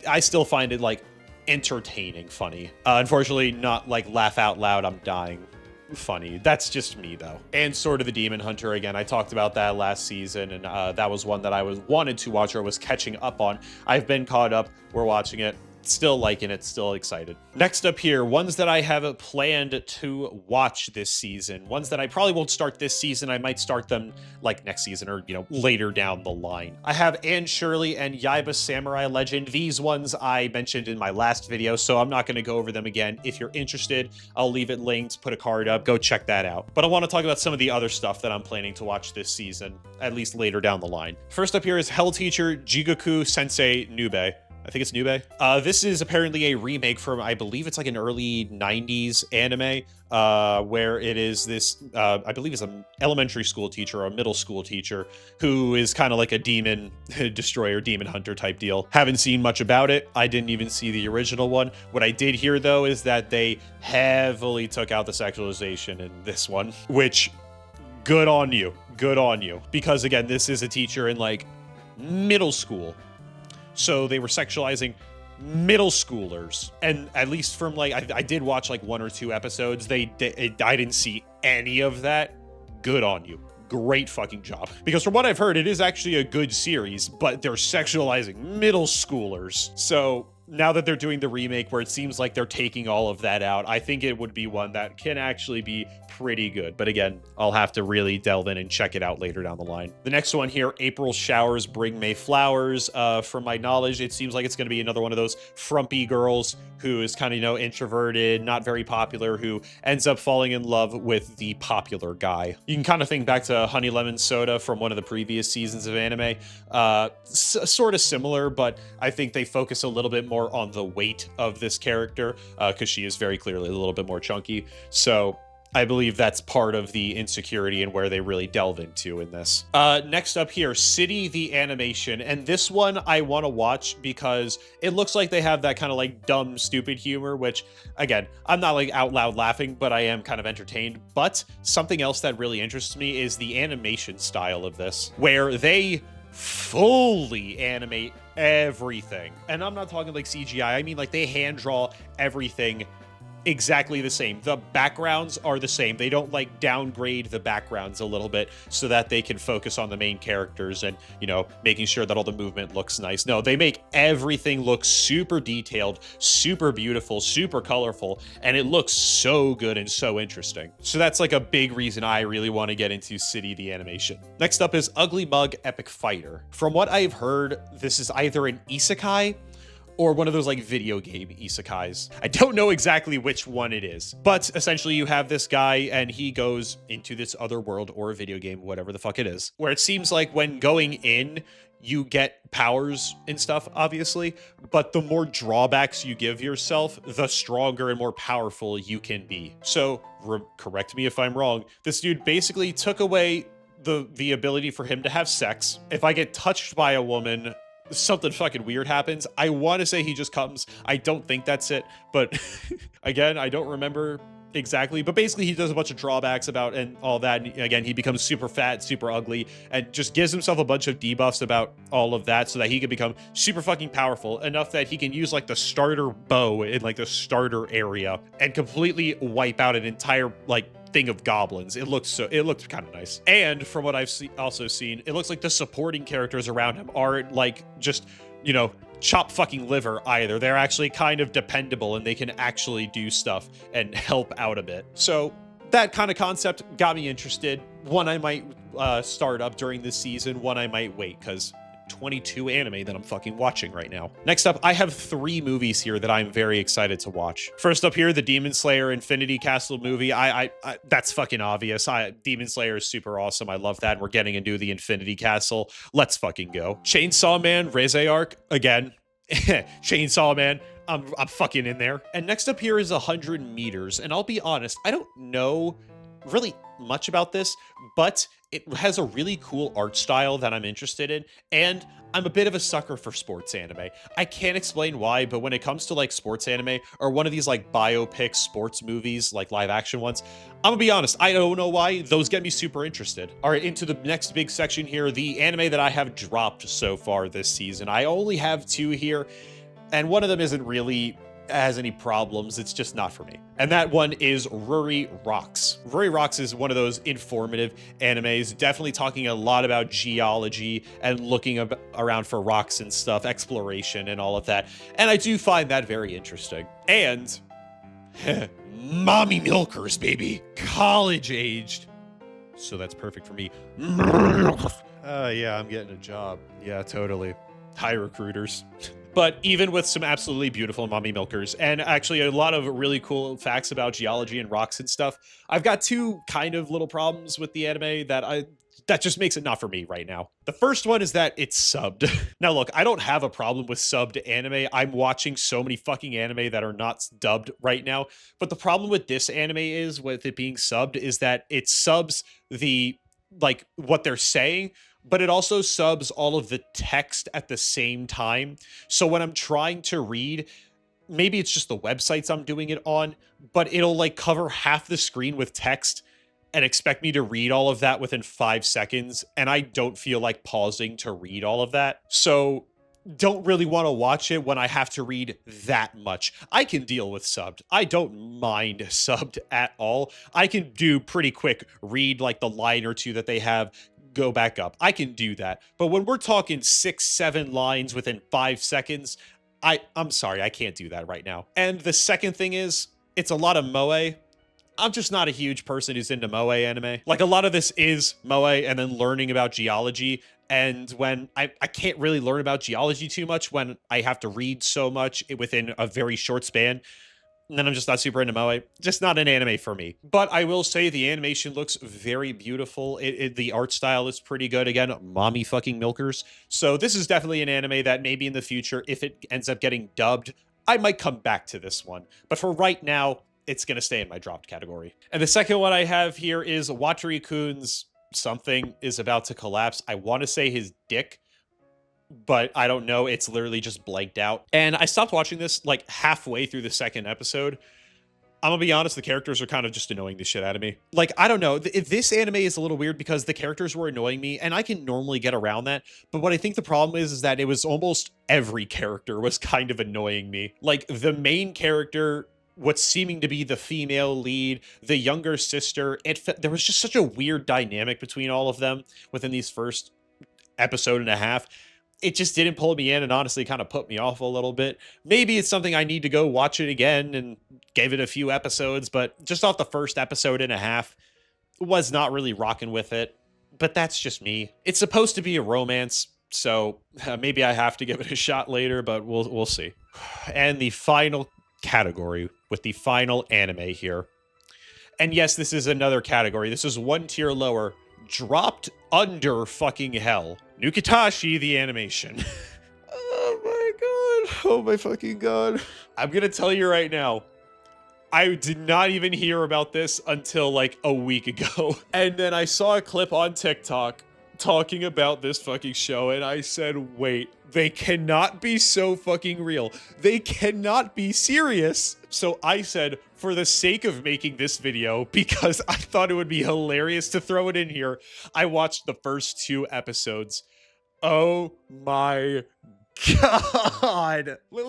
I still find it like entertaining, funny. Unfortunately, not like laugh out loud, I'm dying funny. That's just me though. And Sword of the Demon Hunter, again, I talked about that last season, and that was one that I wanted to watch or was catching up on. I've been caught up. We're watching it. Still liking it, still excited. Next up here, ones that I have planned to watch this season. Ones that I probably won't start this season. I might start them like next season or, you know, later down the line. I have Anne Shirley and Yaiba Samurai Legend. These ones I mentioned in my last video, so I'm not going to go over them again. If you're interested, I'll leave it linked, put a card up, go check that out. But I want to talk about some of the other stuff that I'm planning to watch this season, at least later down the line. First up here is Hell Teacher Jigoku Sensei Nube. I think it's Nube. This is apparently a remake from, I believe it's like an early 90s anime, where it is this, I believe it's an elementary school teacher or a middle school teacher who is kind of like a demon destroyer, demon hunter type deal. Haven't seen much about it. I didn't even see the original one. What I did hear though is that they heavily took out the sexualization in this one, which good on you. Good on you. Because again, this is a teacher in like middle school. So they were sexualizing middle schoolers, and at least from like I did watch like 1 or 2 episodes. I didn't see any of that. Good on you. Great fucking job. Because from what I've heard, it is actually a good series, but they're sexualizing middle schoolers. So now that they're doing the remake where it seems like they're taking all of that out, I think it would be one that can actually be pretty good. But again, I'll have to really delve in and check it out later down the line. The next one here, April Showers Bring May Flowers. From my knowledge, it seems like it's going to be another one of those frumpy girls who is kind of, you know, introverted, not very popular, who ends up falling in love with the popular guy. You can kind of think back to Honey Lemon Soda from one of the previous seasons of anime. Sort of similar, but I think they focus a little bit more on the weight of this character, because she is very clearly a little bit more chunky. So I believe that's part of the insecurity and where they really delve into in this. Next up here, City the Animation. And this one I want to watch because it looks like they have that kind of like dumb, stupid humor, which again, I'm not like out loud laughing, but I am kind of entertained. But something else that really interests me is the animation style of this, where they fully animate everything. And I'm not talking like CGI. I mean like they hand draw everything exactly the same. The backgrounds are the same. They don't like downgrade the backgrounds a little bit so that they can focus on the main characters and, you know, making sure that all the movement looks nice. No, they make everything look super detailed, super beautiful, super colorful, and it looks so good and so interesting. So that's like a big reason I really want to get into City the Animation. Next up is Ugly Mug Epic Fighter. From what I've heard, this is either an isekai or one of those like video game isekais. I don't know exactly which one it is, but essentially you have this guy and he goes into this other world or a video game, whatever the fuck it is, where it seems like when going in, you get powers and stuff, obviously, but the more drawbacks you give yourself, the stronger and more powerful you can be. So correct me if I'm wrong. This dude basically took away the ability for him to have sex. If I get touched by a woman, something fucking weird happens. I want to say he just comes. I don't think that's it, but again, I don't remember exactly, but basically he does a bunch of drawbacks about and all that. And again, he becomes super fat, super ugly, and just gives himself a bunch of debuffs about all of that so that he can become super fucking powerful enough that he can use like the starter bow in like the starter area and completely wipe out an entire like thing of goblins. It looked kind of nice. And from what I've also seen, it looks like the supporting characters around him aren't like just, you know, chop fucking liver either. They're actually kind of dependable and they can actually do stuff and help out a bit. So that kind of concept got me interested. One I might start up during this season, one I might wait, because 22 anime that I'm fucking watching right now. Next up, I have 3 movies here that I'm very excited to watch. First up here, the Demon Slayer Infinity Castle movie. That's fucking obvious. Demon Slayer is super awesome. I love that. We're getting into the Infinity Castle. Let's fucking go. Chainsaw Man Reze arc again. Chainsaw Man. I'm fucking in there. And next up here is 100 meters. And I'll be honest, I don't know really much about this, but it has a really cool art style that I'm interested in, and I'm a bit of a sucker for sports anime. I can't explain why, but when it comes to like sports anime or one of these like biopic sports movies, like live action ones, I'm gonna be honest, I don't know why, those get me super interested. All right, into the next big section here, the anime that I have dropped so far this season. I only have 2 here, and one of them isn't really has any problems. It's just not for me. And that one is Ruri Rocks. Ruri Rocks is one of those informative animes, definitely talking a lot about geology and looking around for rocks and stuff, exploration and all of that. And I do find that very interesting. And mommy milkers, baby, college aged. So that's perfect for me. Yeah, I'm getting a job. Yeah, totally. Hi, recruiters. But even with some absolutely beautiful mommy milkers and actually a lot of really cool facts about geology and rocks and stuff, I've got 2 kind of little problems with the anime that just makes it not for me right now. The first one is that it's subbed. Now look, I don't have a problem with subbed anime. I'm watching so many fucking anime that are not dubbed right now. But the problem with this anime is, with it being subbed, is that it subs the, like, what they're saying, but it also subs all of the text at the same time. So when I'm trying to read, maybe it's just the websites I'm doing it on, but it'll like cover half the screen with text and expect me to read all of that within 5 seconds. And I don't feel like pausing to read all of that. So don't really want to watch it when I have to read that much. I can deal with subbed. I don't mind subbed at all. I can do pretty quick read like the line or 2 that they have, go back up. I can do that. But when we're talking 6, 7 lines within 5 seconds, I'm sorry, I can't do that right now. And the second thing is, it's a lot of moe. I'm just not a huge person who's into moe anime. Like, a lot of this is moe and then learning about geology. And when I can't really learn about geology too much when I have to read so much within a very short span. And then I'm just not super into moe. Just not an anime for me. But I will say the animation looks very beautiful. The art style is pretty good. Again, mommy fucking milkers. So this is definitely an anime that maybe in the future, if it ends up getting dubbed, I might come back to this one. But for right now, it's going to stay in my dropped category. And the second one I have here is Watari-kun's something is about to collapse. I want to say his dick, but I don't know. It's literally just blanked out. And I stopped watching this like halfway through the second episode. I'm gonna be honest, the characters are kind of just annoying the shit out of me. Like, I don't know. This anime is a little weird because the characters were annoying me, and I can normally get around that. But what I think the problem is that it was almost every character was kind of annoying me. Like, the main character, what's seeming to be the female lead, the younger sister, there was just such a weird dynamic between all of them within these first episode and a half. It just didn't pull me in and honestly kind of put me off a little bit. Maybe it's something I need to go watch it again and give it a few episodes, but just off the first episode and a half, was not really rocking with it. But that's just me. It's supposed to be a romance, so maybe I have to give it a shot later, but we'll see. And the final category with the final anime here. And yes, this is another category. This is 1 tier lower. Dropped under fucking hell. Nukitashi, the animation. Oh my god. Oh my fucking god. I'm gonna tell you right now, I did not even hear about this until like a week ago. And then I saw a clip on TikTok talking about this fucking show, and I said, wait, they cannot be so fucking real. They cannot be serious. So I said, for the sake of making this video, because I thought it would be hilarious to throw it in here, I watched the first 2 episodes. Oh my God. Let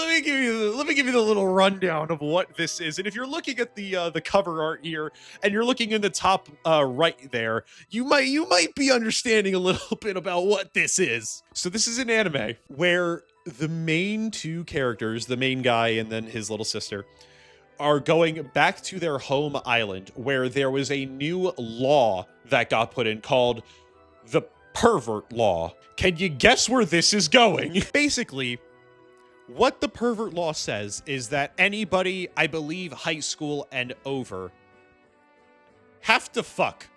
me give you the little rundown of what this is. And if you're looking at the cover art here, and you're looking in the top right there, you might be understanding a little bit about what this is. So this is an anime where the main 2 characters, the main guy and then his little sister, are going back to their home island where there was a new law that got put in called the pervert law. Can you guess where this is going? Basically, what the pervert law says is that anybody, I believe, high school and over, have to fuck.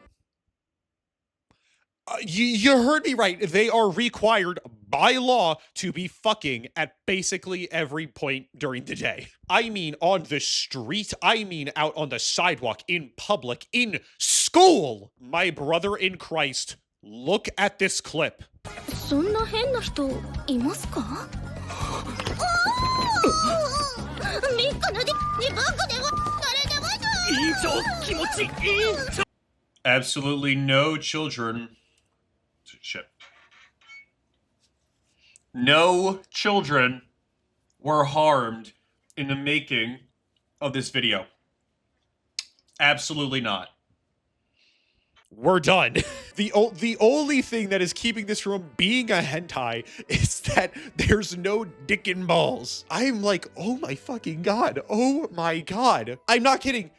You heard me right. They are required by law to be fucking at basically every point during the day. I mean on the street. I mean out on the sidewalk, in public, in school. My brother in Christ, look at this clip. そんな変な人いますか？ミッカのでにバカでは誰でもいいぞ気持ちいいぞ Absolutely no children. Shit. No children were harmed in the making of this video. Absolutely not. We're done. The only thing that is keeping this from being a hentai is that there's no dick and balls. I'm like, oh my fucking God. Oh my God. I'm not kidding.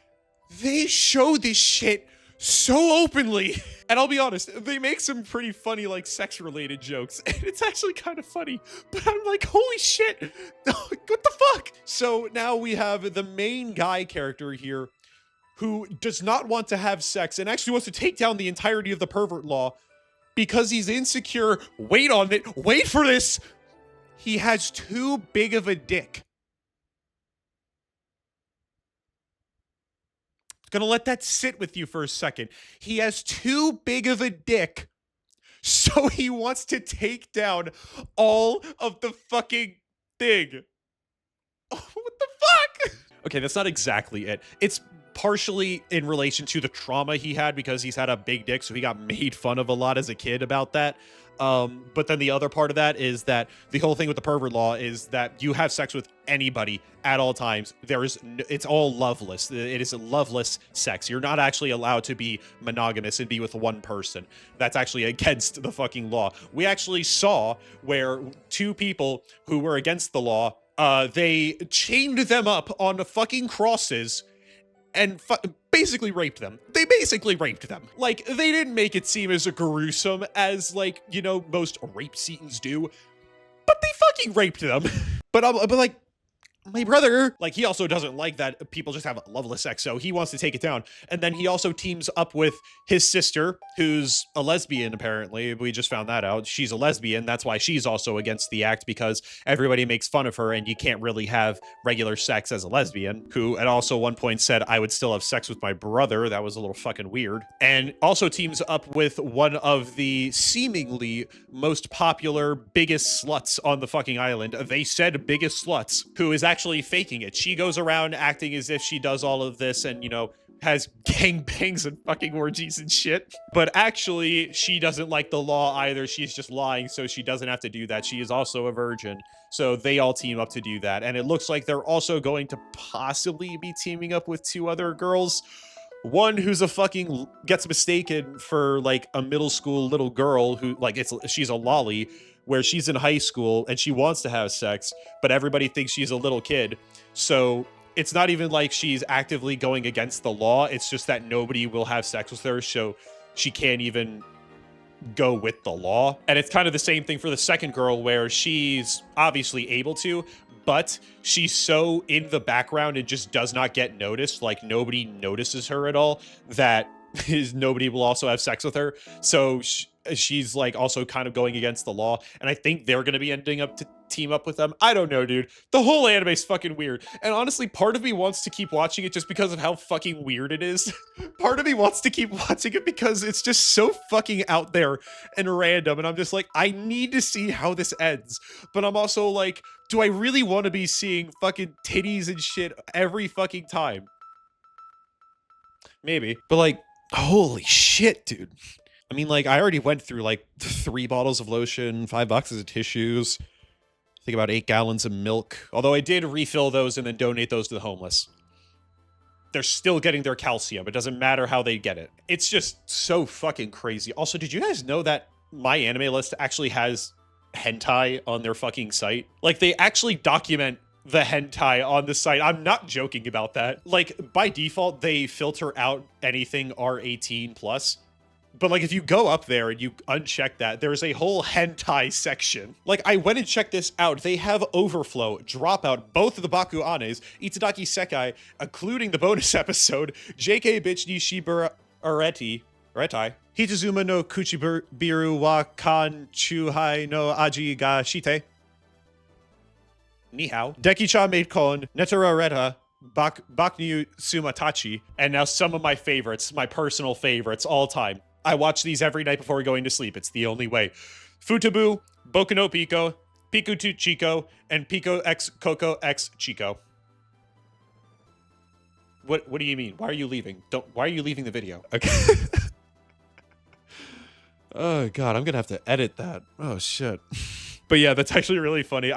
They show this shit so openly. And I'll be honest, they make some pretty funny, like, sex-related jokes. And it's actually kind of funny. But I'm like, holy shit. What the fuck? So now we have the main guy character here who does not want to have sex and actually wants to take down the entirety of the pervert law because he's insecure. Wait on it. Wait for this. He has too big of a dick. Gonna let that sit with you for a second. He has too big of a dick, so he wants to take down all of the fucking thing. Oh, what the fuck? Okay, that's not exactly it. It's partially in relation to the trauma he had because he's had a big dick, so he got made fun of a lot as a kid about that. But then the other part of that is that the whole thing with the pervert law is that you have sex with anybody at all times. It's all loveless. It is a loveless sex. You're not actually allowed to be monogamous and be with one person. That's actually against the fucking law. We actually saw where 2 people who were against the law, they chained them up on fucking crosses and basically raped them. They basically raped them. Like, they didn't make it seem as gruesome as, like, you know, most rape scenes do, but they fucking raped them. But like, my brother, like, he also doesn't like that people just have loveless sex, so he wants to take it down. And then he also teams up with his sister, who's a lesbian, apparently. We just found that out. She's a lesbian. That's why she's also against the act, because everybody makes fun of her, and you can't really have regular sex as a lesbian, who at also one point said, I would still have sex with my brother. That was a little fucking weird. And also teams up with one of the seemingly most popular, biggest sluts on the fucking island. They said biggest sluts, who is actually faking it. She goes around acting as if she does all of this and, you know, has gangbangs and fucking orgies and shit. But actually, she doesn't like the law either. She's just lying, so she doesn't have to do that. She is also a virgin. So they all team up to do that. And it looks like they're also going to possibly be teaming up with 2 other girls. One who's a fucking gets mistaken for like a middle school little girl who like she's a lolly, where she's in high school and she wants to have sex, but everybody thinks she's a little kid. So it's not even like she's actively going against the law. It's just that nobody will have sex with her, so she can't even go with the law. And it's kind of the same thing for the second girl, where she's obviously able to, but she's so in the background and just does not get noticed. Like, nobody notices her at all, that nobody will also have sex with her. So she's like also kind of going against the law, and I think they're going to be ending up to team up with them. I don't know, dude. The whole anime's fucking weird, and honestly, part of me wants to keep watching it just because of how fucking weird it is. Part of me wants to keep watching it because it's just so fucking out there and random, and I'm just like, I need to see how this ends. But I'm also like, do I really want to be seeing fucking titties and shit every fucking time? Maybe. But like, holy shit, dude. I mean, like, I already went through like 3 bottles of lotion, 5 boxes of tissues, I think about 8 gallons of milk. Although I did refill those and then donate those to the homeless. They're still getting their calcium. It doesn't matter how they get it. It's just so fucking crazy. Also, did you guys know that my anime list actually has hentai on their fucking site? Like, they actually document the hentai on the site. I'm not joking about that. Like, by default, they filter out anything R18 plus. But like, if you go up there and you uncheck that, there's a whole hentai section. Like, I went and checked this out. They have Overflow, Dropout, both of the Baku Anes, Itadaki Sekai, including the bonus episode, JK Bitch ni Shibura Areti, Hitazuma no Kuchibiru wa kan chuhai no aji ga shite. Ni hao. Deki-cha made kon, Netara Reta, Baknyu Sumatachi, and now some of my favorites, my personal favorites all time. I watch these every night before going to sleep. It's the only way. Futabu, Boku no Pico, Piku to Chico, and Pico x Coco x Chico. What do you mean? Why are you leaving? Why are you leaving the video? Okay. Oh god, I'm gonna have to edit that. Oh shit. But yeah, that's actually really funny.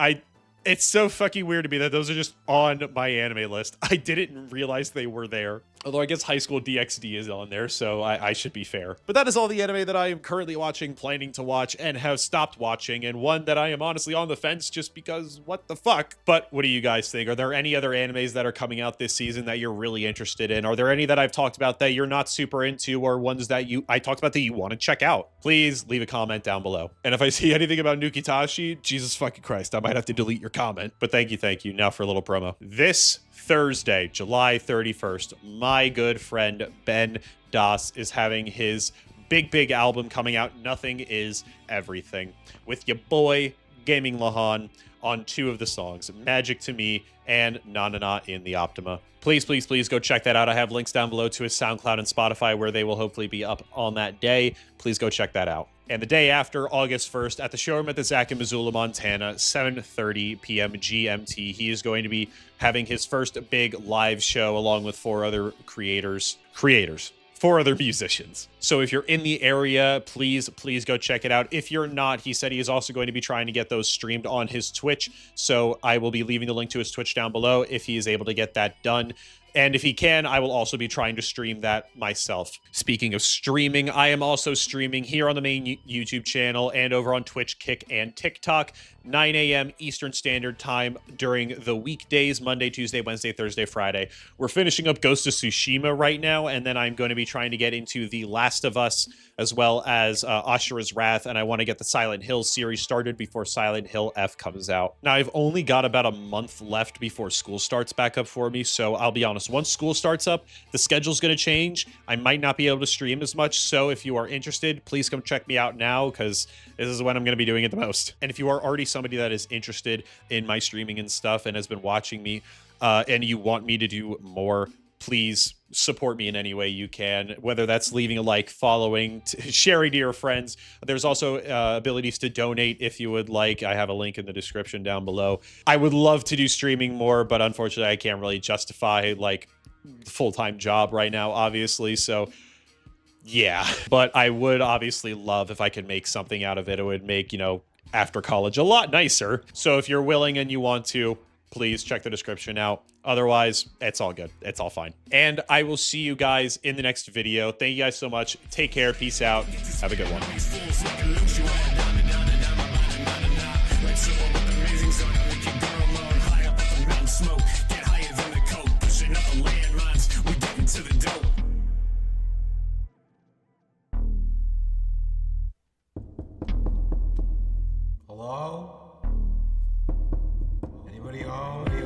It's so fucking weird to me that those are just on my anime list. I didn't realize they were there. Although I guess High School DxD is on there, so I should be fair. But that is all the anime that I am currently watching, planning to watch, and have stopped watching, and one that I am honestly on the fence just because what the fuck? But what do you guys think? Are there any other animes that are coming out this season that you're really interested in? Are there any that I've talked about that you're not super into, or ones that I talked about that you want to check out? Please leave a comment down below. And if I see anything about Nukitashi, Jesus fucking Christ, I might have to delete your comment. But thank you. Now for a little promo. This Thursday, July 31st, my good friend Ben Das is having his big album coming out, Nothing Is Everything, with your boy Gaming Lahan on 2 of the songs, Magic to Me and Na Na Na in the Optima. Please go check that out. I have links down below to his SoundCloud and Spotify where they will hopefully be up on that day. Please go check that out. And the day after, August 1st, at the showroom at the Zack in Missoula, Montana, 7:30 p.m. GMT, he is going to be having his first big live show along with 4 other creators. 4 other musicians. So if you're in the area, please go check it out. If you're not, he said he is also going to be trying to get those streamed on his Twitch. So I will be leaving the link to his Twitch down below if he is able to get that done. And if he can, I will also be trying to stream that myself. Speaking of streaming, I am also streaming here on the main YouTube channel and over on Twitch, Kick, and TikTok, 9 a.m. Eastern Standard Time during the weekdays, Monday, Tuesday, Wednesday, Thursday, Friday. We're finishing up Ghost of Tsushima right now, and then I'm going to be trying to get into The Last of Us, as well as Ashura's Wrath, and I want to get the Silent Hill series started before Silent Hill F comes out. Now, I've only got about a month left before school starts back up for me, so I'll be honest, once school starts up, the schedule's going to change. I might not be able to stream as much, so if you are interested, please come check me out now, because this is when I'm going to be doing it the most. And if you are already somebody that is interested in my streaming and stuff and has been watching me, and you want me to do more, please support me in any way you can, whether that's leaving a like, following, sharing to your friends. There's also abilities to donate if you would like. I have a link in the description down below. I would love to do streaming more, but unfortunately I can't really justify like full-time job right now, obviously, so yeah. But I would obviously love if I could make something out of it. It would make, you know, after college a lot nicer. So if you're willing and you want to, please check the description out. Otherwise, it's all good. It's all fine. And I will see you guys in the next video. Thank you guys so much. Take care. Peace out. Have a good one. Hello? Anybody home?